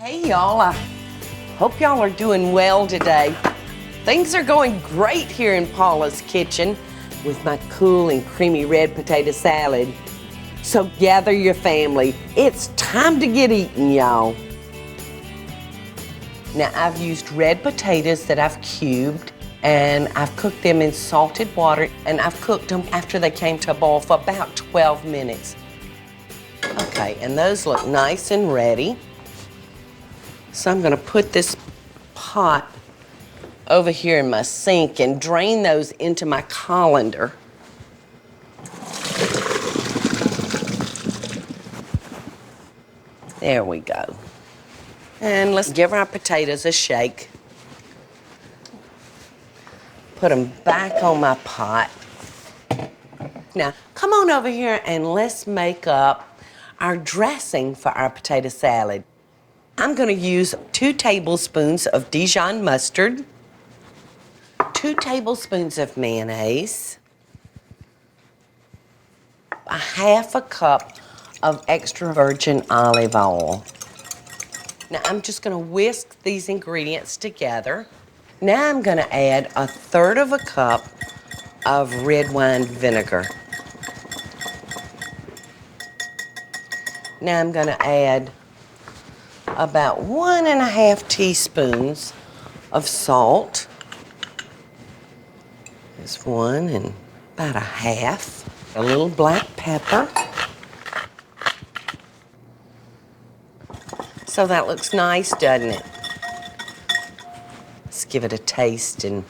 Hey y'all, I hope y'all are doing well today. Things are going great here in Paula's kitchen with my cool and creamy red potato salad. So gather your family. It's time to get eating, y'all. Now I've used red potatoes that I've cubed and I've cooked them in salted water and I've cooked them after they came to a boil for about 12 minutes. Okay, and those look nice and ready. So I'm gonna put this pot over here in my sink and drain those into my colander. There we go. And let's give our potatoes a shake. Put them back on my pot. Now, come on over here and let's make up our dressing for our potato salad. I'm gonna use 2 tablespoons of Dijon mustard, 2 tablespoons of mayonnaise, a half a cup of extra virgin olive oil. Now I'm just gonna whisk these ingredients together. Now I'm gonna add 1/3 of a cup of red wine vinegar. Now I'm gonna add about 1½ teaspoons of salt. There's 1 and about 1/2. A little black pepper. So that looks nice, doesn't it? Let's give it a taste and...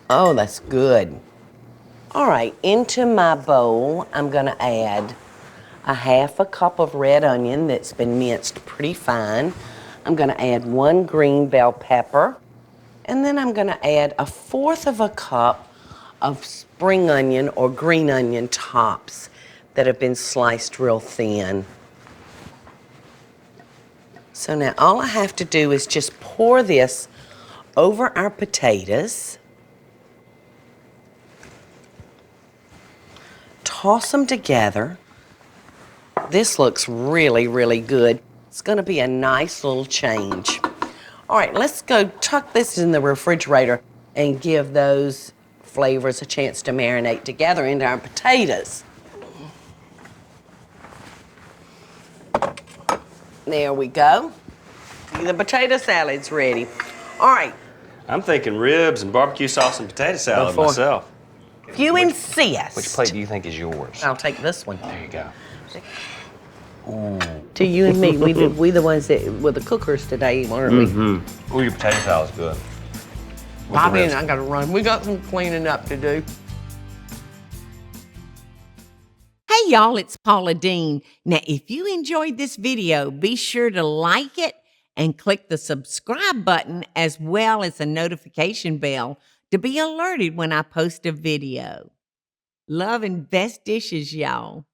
Oh, that's good. All right, into my bowl, I'm gonna add 1/2 cup of red onion that's been minced pretty fine. I'm gonna add 1 green bell pepper. And then I'm gonna add 1/4 cup of spring onion or green onion tops that have been sliced real thin. So now all I have to do is just pour this over our potatoes. Toss them together. This looks really, really good. It's gonna be a nice little change. All right, let's go tuck this in the refrigerator and give those flavors a chance to marinate together into our potatoes. There we go. The potato salad's ready. All right. I'm thinking ribs and barbecue sauce and potato salad myself. If you insist. Which plate do you think is yours? I'll take this one. There you go. Ooh. To you and me, we the ones that were the cookers today, weren't we? Mm-hmm. Ooh, your potato salad's good. Bobby and I gotta run. We got some cleaning up to do. Hey y'all, it's Paula Deen. Now, if you enjoyed this video, be sure to like it and click the subscribe button as well as the notification bell to be alerted when I post a video. Love and best dishes, y'all.